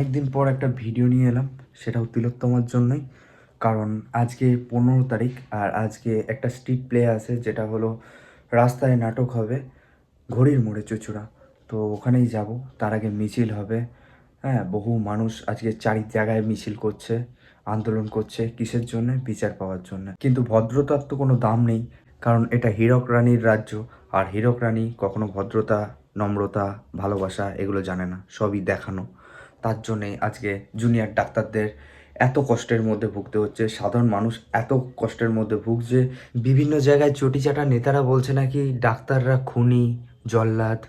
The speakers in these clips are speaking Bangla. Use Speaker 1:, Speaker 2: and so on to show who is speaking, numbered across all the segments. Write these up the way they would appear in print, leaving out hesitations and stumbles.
Speaker 1: অনেকদিন পর একটা ভিডিও নিয়ে এলাম, সেটাও তিলোত্তমার জন্যই। কারণ আজকে 15 তারিখ, আর আজকে একটা স্ট্রিট প্লে আছে, যেটা হলো রাস্তায় নাটক হবে ঘড়ির মোড়ে চুঁচুড়া। তো ওখানেই যাব। তার আগে মিছিল হবে। হ্যাঁ, বহু মানুষ আজকে চারি জায়গায় মিছিল করছে, আন্দোলন করছে। কিসের জন্য? বিচার পাওয়ার জন্য। কিন্তু ভদ্রতার তো কোনো দাম নেই, কারণ এটা হীরক রানীর রাজ্য। আর হীরক রানী কখনো ভদ্রতা, নম্রতা, ভালোবাসা এগুলো জানে না, সবই দেখানো। তার জন্যে আজকে জুনিয়র ডাক্তারদের এত কষ্টের মধ্যে ভুগতে হচ্ছে। সাধারণ মানুষ এত কষ্টের মধ্যে ভুগছে। বিভিন্ন জায়গায় চটিচাটা নেতারা বলছে নাকি ডাক্তাররা খুনি, জল্লাদ।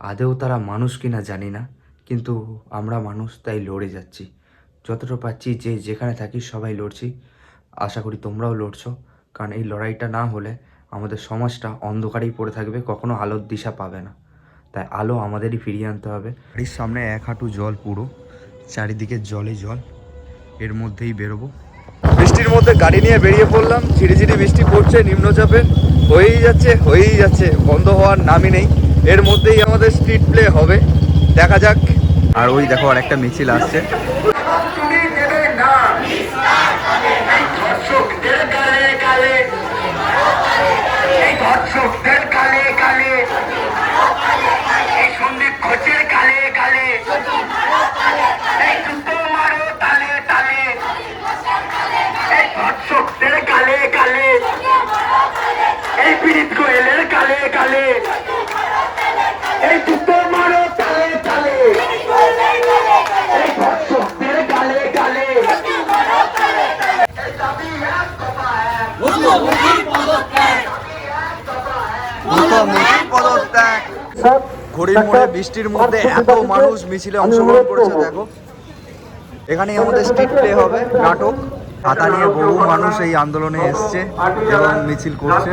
Speaker 1: আদেও তারা মানুষ কিনা জানি না, কিন্তু আমরা মানুষ, তাই লড়ে যাচ্ছি। যতটা পাচ্ছি, যে যেখানে থাকি সবাই লড়ছি। আশা করি তোমরাও লড়ছো, কারণ এই লড়াইটা না হলে আমাদের সমাজটা অন্ধকারেই পড়ে থাকবে, কখনো আলোর দিশা পাবে না। তাই আলো আমাদেরই ফিরিয়ে আনতে হবে। বাড়ির সামনে 1 হাঁটু জল, পুরো চারিদিকে জলে জল। এর মধ্যেই বেরোবো। বৃষ্টির মধ্যে গাড়ি নিয়ে বেরিয়ে পড়লাম। ঝিরিঝিরি বৃষ্টি পড়ছে, নিম্নচাপে হয়েই যাচ্ছে, বন্ধ হওয়ার নামই নেই। এর মধ্যেই আমাদের স্ট্রিট প্লে হবে, দেখা যাক। আর ওই দেখো, আর একটা মিছিল আসছে। ঘড়ির মোড়ে বৃষ্টির মধ্যে এত মানুষ মিছিলে অংশগ্রহণ করেছে, দেখো। এখানেই আমাদের স্ট্রিট প্লে হবে, নাটক। হাতা নিয়ে বহু মানুষ এই আন্দোলনে এসছে এবং মিছিল করছে।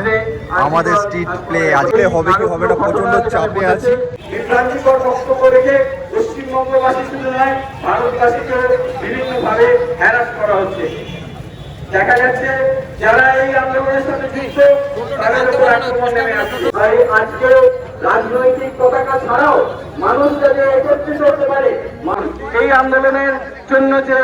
Speaker 1: আমাদের স্ট্রিট প্লে আজকে হবে কি হবে না, প্রচন্ড চাপে আছি।
Speaker 2: বিভ্রান্তিকর বক্তব্য রেখে পশ্চিমবঙ্গবাসী শুধু নয়, ভারতবাসীকে বিভিন্নভাবে হ্যারাস করা হচ্ছে। দেখা যাচ্ছে যারা এই আন্দোলনের সাথে যুক্ত, তাদের উপর আক্রমণ নেমে আসছে। তাই আজকে রাজনৈতিক পতাকা ছাড়াও মানুষ যাতে একত্রিত হতে পারে, এই আন্দোলনের জন্য যে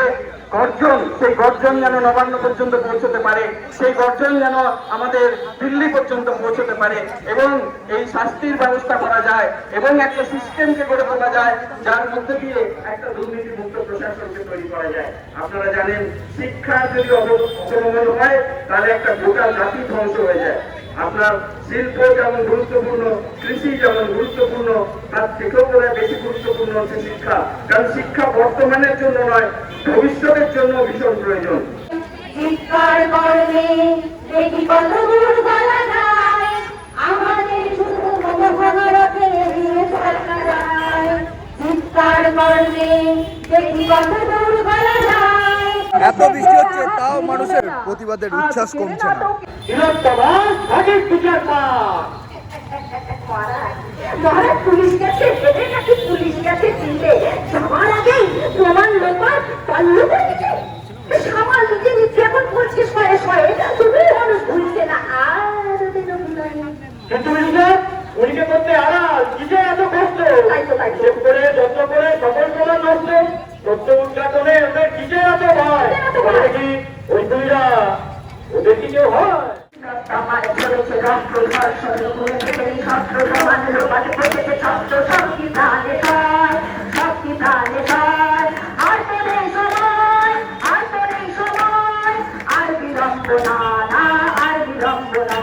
Speaker 2: গর্জন, সেই গর্জন যেন নবান্ন পর্যন্ত পৌঁছতে পারে, সেই গর্জন যেন আমাদের দিল্লি পর্যন্ত পৌঁছতে পারে, এবং এই শাস্তির ব্যবস্থা করা যায়, এবং একটা সিস্টেমকে গড়ে তোলা যায়, যার মধ্যে দিয়ে একটা দুর্নীতি মুক্ত প্রশাসনকে তৈরি করা যায়। আপনারা জানেন, শিক্ষা যদি অবলম্বন হয়, তাহলে একটা গোটা জাতি ধ্বংস হয়ে যায়। আপনার শিল্প যেমন গুরুত্বপূর্ণ, কৃষি যেমন গুরুত্বপূর্ণ, তার থেকেও বোধহয় বেশি গুরুত্বপূর্ণ হচ্ছে শিক্ষা। কারণ শিক্ষা বর্তমানের জন্য নয়, ভবিষ্যতের জন্য ভীষণ প্রয়োজন।
Speaker 1: এত বৃষ্টি হচ্ছে, তাও মানুষের প্রতিবাদের উচ্ছ্বাস কমছে না।
Speaker 3: পুলিশ গেছে, পুলিশ গেছে দিলে সবার আগে প্রমাণ লোপার পাল্লু করেছে। সবার নিজে নিচ্ছে, এখন বলছে শয়ে শয়ে, তুমি মানুষ ভুলছে না। আর
Speaker 2: কিন্তু উনিকে করতে আড়াল কিসে এত কষ্ট, করে যত্ন করে সকল প্রমাণ নষ্ট, সত্য উদ্ঘাটনে ওদের কিসে এত ভয়? কি ওই দুইরা ওদের কি কেউ হয়?
Speaker 3: আমার চলেছে রক্ত ধর্ষণ, ছাত্র সমাজের বাড়ি পড়েছে ছাত্র সংবিধানে খায়, সংবিধানে খায়। আর তো নেই সময়, আর তো নেই সময়, আর বিড়ম্বনা না, আর বিড়ম্বনা।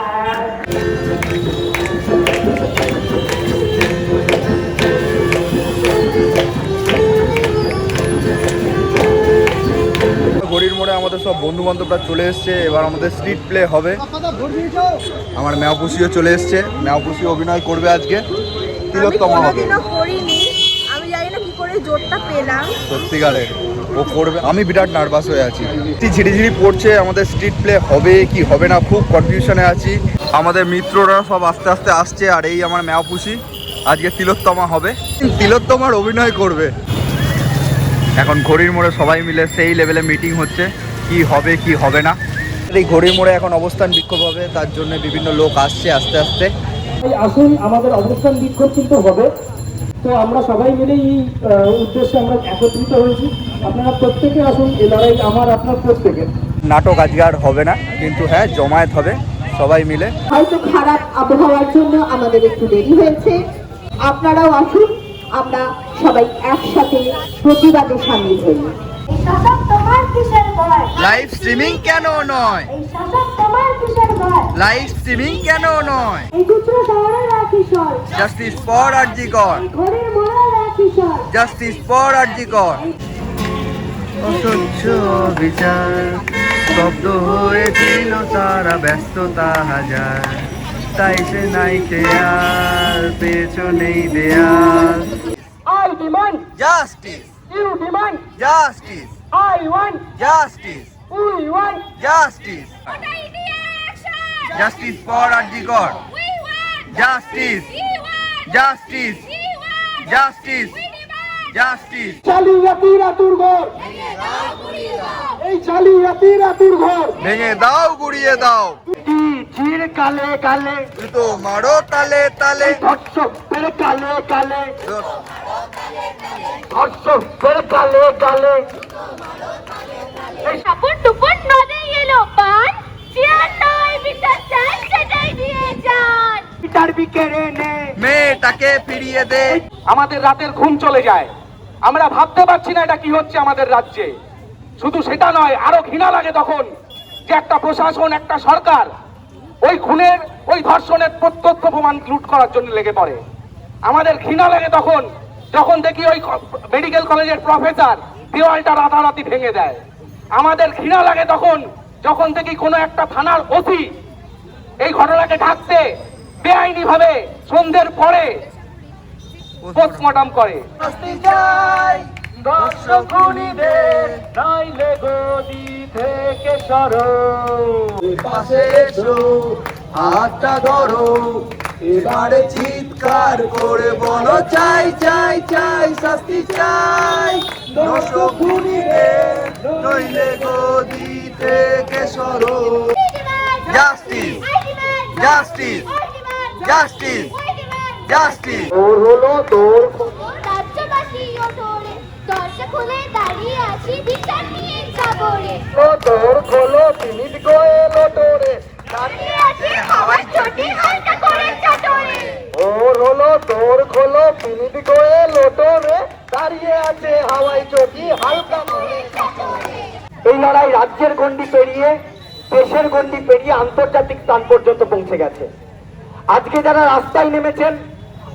Speaker 1: ঘড়ির মোড়ে আমাদের সব বন্ধু বান্ধবরা চলে এসছে। এবার আমাদের স্ট্রিট প্লে হবে। আমার ম্যাওপুষিও চলে এসছে, ম্যাওপুষি অভিনয় করবে আজকে। তিলোত্তমা হবে।
Speaker 4: আমি জানি না কি করে জোরটা পেলাম,
Speaker 1: সত্যিকারের ও করবে। আমি বিরাট নার্ভাস হয়ে আছি। ঝিরিঝিরি পড়ছে, আমাদের স্ট্রিট প্লে হবে কি হবে না, খুব কনফিউশনে আছি। আমাদের মিত্ররা সব আস্তে আস্তে আসছে, আর এই আমার ম্যাওপুষি আজকে তিলোত্তমা হবে, তিলোত্তমার অভিনয় করবে। এখন ঘড়ির মোড়ে সবাই মিলে সেই লেভেলে মিটিং হচ্ছে, কি হবে কি হবে না। এই ঘড়ির মোড়ে এখন অবস্থান বিক্ষোভ হবে, তার জন্য বিভিন্ন লোক আসছে আস্তে আস্তে।
Speaker 2: আসুন, আমাদের অবস্থান বিক্ষোভ কিন্তু হবে।
Speaker 5: তো আমরা সবাই মিলে এই উদ্দেশ্যে আমরা একত্রিত হয়েছি। আপনারা প্রত্যেকে আসুন, এই লড়াই আমার আপনার প্রত্যেকের।
Speaker 1: নাটক আজকে আর হবে না, কিন্তু হ্যাঁ জমায়েত হবে সবাই মিলে।
Speaker 3: হয়তো খারাপ আবহাওয়ার জন্য আমাদের একটু দেরি হয়েছে, আপনারাও আসুন, আমরা সবাই একসাথে প্রতিবাদে সামিল হই। এই শাসক তোমার কিসের ভয়?
Speaker 1: লাইভ স্ট্রিমিং কেন নয়?
Speaker 3: এই শাসক তোমার কিসের ভয়?
Speaker 1: লাইভ স্ট্রিমিং কেন নয়?
Speaker 3: এই গুচ্ছ শহরের রাখিসর,
Speaker 1: জাস্টিস ফর আরজিকর,
Speaker 3: এই ঘরের মোড়ার রাখিসর,
Speaker 1: জাস্টিস ফর আরজিকর। অসহ্য বিচার, স্তব্ধ হয়েছিল তারা, ব্যস্ততা হাজার, তাই সে নাই খেয়াল, পেছনেই দেয়াল।
Speaker 5: I demand,
Speaker 1: justice,
Speaker 5: you demand,
Speaker 1: justice,
Speaker 5: I want,
Speaker 1: justice,
Speaker 5: we want.
Speaker 1: Justice, justice for RG Kar, justice, justice, justice, justice.
Speaker 5: জালিয়াতিরা দুর্ঘর, এই জালিয়াতিরা দুর্ঘর।
Speaker 1: ভেঙে দাও, গুড়িয়ে দাও,
Speaker 5: জির কালে কালে,
Speaker 1: জুতো মারো তালে তালে,
Speaker 5: ধর্ষকদের কালে কালে, ধর্ষকদের কালে কালে।
Speaker 3: সাপুন টুপুন নদে এলো পান, চেয়ার নয় বিচার চাই সেটাই দিয়ে যান।
Speaker 5: ডারবি কেড়ে নে,
Speaker 1: মেয়েটাকে ফিরিয়ে দে।
Speaker 5: আমাদের রাতের ঘুম চলে যায়, আমরা ভাবতে পারছি না এটা কি হচ্ছে আমাদের রাজ্যে। শুধু সেটা নয়, আরো ঘৃণা লাগে তখন যে একটা প্রশাসন, একটা সরকার ওই খুনের, ওই ধর্ষণের প্রত্যক্ষ প্রমাণ লুট করার জন্য লেগে পড়ে। আমাদের ঘৃণা লাগে তখন যখন দেখি ওই মেডিকেল কলেজের প্রফেসর দেওয়ালটা রাতারাতি ভেঙে দেয়। আমাদের ঘৃণা লাগে তখন যখন দেখি কোনো একটা থানার ওসি এই ঘটনাকে ঢাকতে বেআইনি ভাবে সন্ধ্যের পরে পোস্টমর্টম করে। নাইলে গদি থেকে সরো,
Speaker 1: পাশে এসো, হাতটা ধরো, এবারে চিৎকার করে বলো চাই চাই চাই, শাস্তি চাই, দর্শক খুনিদের, নইলে গদি থেকে সরো। Justice, justice, justice, justice.
Speaker 5: তোর হলো তোর,
Speaker 3: রাজ্যবাসী ওঠরে, দরজা খুলে দাঁড়িয়ে আছি বিচার নিয়ে যাবরে।
Speaker 5: তোর খোলো পিনিট গোয়েলো তোরে,
Speaker 3: দাঁড়িয়ে আছি হাওয়ায় চটি হালকা করে চাটরে।
Speaker 5: ওর হলো তোর খোলো পিনিট গোয়েলো তোরে, দাঁড়িয়ে আছে হাওয়াই চটি হালকা করে। এই লড়াই রাজ্যের গণ্ডি পেরিয়ে, দেশের গণ্ডি পেরিয়ে আন্তর্জাতিক স্থান পর্যন্ত পৌঁছে গেছে। আজকে যারা রাস্তায় নেমেছেন,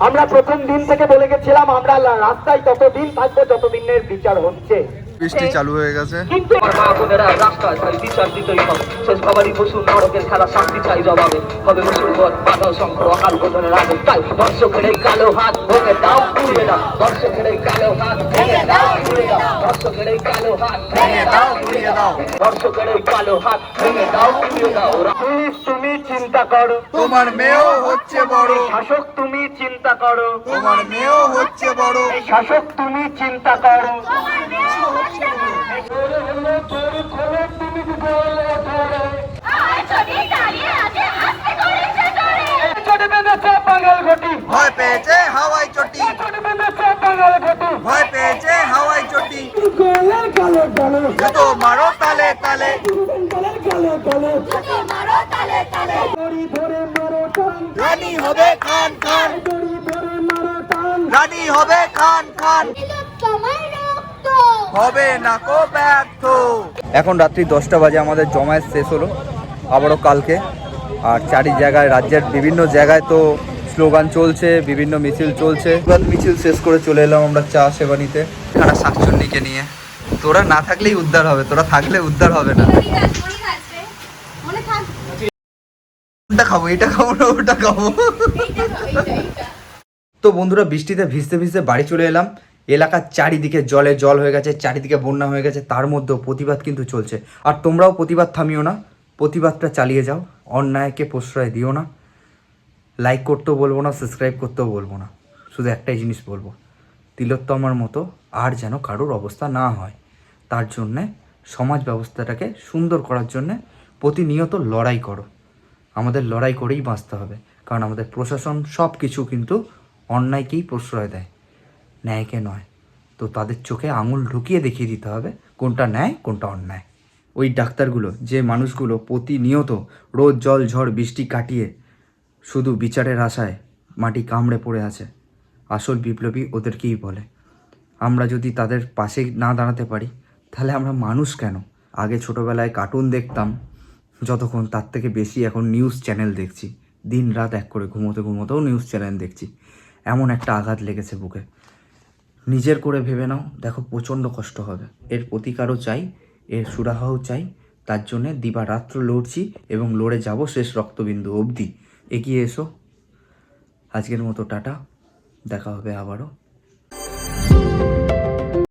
Speaker 5: আমরা প্রথম দিন থেকে বলে গেছিলাম আমরা রাস্তায় ততদিন থাকবো যতদিনের বিচার হচ্ছে।
Speaker 1: বৃষ্টি চালু হয়ে গেছে।
Speaker 5: কিন্তু মা বোনেরা রাস্তায় তাই বিচার দিতেই হবে, শেষ খবরই পশু নরকের খেলা, শান্তি চাই জবাবে, হবে মুসলমান বাধা শঙ্খ আকাল গোধনের আগে। তাই দর্শকের এই কালো হাত ভেঙে দাও, উড়িয়ে দাও, দর্শকের এই কালো হাত ভেঙে দাও, উড়িয়ে দাও, দর্শকের এই কালো হাত ভেঙে দাও, উড়িয়ে দাও, দর্শকের এই কালো হাত ভেঙে দাও, উড়িয়ে দাও। পুলিশ তুমি চিন্তা করো,
Speaker 1: তোমার মেয়েও হচ্ছে বড়,
Speaker 5: শাসক তুমি চিন্তা করো,
Speaker 1: তোমার মেয়েও হচ্ছে বড়।
Speaker 5: শাসক তুমি চিন্তা করো। বাঙাল ঘটি
Speaker 1: ভয় পেয়েছে হাওয়াই চটি,
Speaker 5: বাঙাল ঘটি,
Speaker 1: ভয় পেয়েছে হাওয়াই চটি,
Speaker 5: কালো কালো
Speaker 1: জুতো মারো তালে তালে,
Speaker 5: দড়ি ধরে মারো টান,
Speaker 1: রানী হবে খান খান,
Speaker 5: দড়ি ধরে মারো টান।
Speaker 1: রানী হবে খান খান,
Speaker 3: তোমার রক্ত
Speaker 1: হবে না কো ব্যর্থ। এখন রাত্রি 10টা বাজে, আমাদের জমায়েত শেষ হলো আবারও কালকে। আর চারি জায়গায়, রাজ্যের বিভিন্ন জায়গায় তো স্লোগান চলছে, বিভিন্ন মিছিল চলছে। মিছিল শেষ করে চলে এলাম আমরা চা সেবা নিতে খানা শাকচুন্নিকে নিয়ে। তোরা না থাকলেই উদ্ধার হবে, তোরা থাকলে উদ্ধার হবে না। ওটা খাবো, এটা খাবো না ওটা খাবো। তো বন্ধুরা, বৃষ্টিতে ভিজতে ভিজতে বাড়ি চলে এলাম। এলাকার চারিদিকে জলে জল হয়ে গেছে, চারিদিকে বন্যা হয়ে গেছে, তার মধ্যেও প্রতিবাদ কিন্তু চলছে। আর তোমরাও প্রতিবাদ থামিও না, প্রতিবাদটা চালিয়ে যাও, অন্যায়কে প্রশ্রয় দিও না। লাইক করতেও বলবো না, সাবস্ক্রাইব করতেও বলবো না, শুধু একটাই জিনিস বলবো, তিলোত্তমার মতো আর যেন কারোর অবস্থা না হয়। তার জন্যে সমাজ ব্যবস্থাটাকে সুন্দর করার জন্যে প্রতিনিয়ত লড়াই করো। আমাদের লড়াই করেই বাঁচতে হবে, কারণ আমাদের প্রশাসন সব কিছু কিন্তু অন্যায়কেই প্রশ্রয় দেয়। ন্যায়কে নয়। তো তাদের চোখে আঙুল ঢুকিয়ে দেখিয়ে দিতে হবে কোনটা ন্যায় কোনটা অন্যায়। ওই ডাক্তারগুলো, যে মানুষগুলো প্রতিনিয়ত রোদ জল ঝড় বৃষ্টি কাটিয়ে শুধু বিচারের আশায় মাটি কামড়ে পড়ে আছে, আসল বিপ্লবী ওদেরকেই বলে। আমরা যদি তাদের পাশে না দাঁড়াতে পারি তাহলে আমরা মানুষ কেন? আগে ছোটোবেলায় কার্টুন দেখতাম যতক্ষণ, তার থেকে বেশি এখন নিউজ চ্যানেল দেখছি। দিন রাত এক করে ঘুমোতেও নিউজ চ্যানেল দেখছি। এমন একটা আঘাত লেগেছে বুকে। নিজের করে ভেবে নাও, দেখো প্রচণ্ড কষ্ট হবে। এর প্রতিকারও চাই, এর সুরাহাও চাই। তার জন্যে দিবারাত্র লড়ছি এবং লড়ে যাব শেষ রক্তবিন্দু অবধি। এগিয়ে এসো। আজকের মতো টাটা, দেখা হবে আবারও।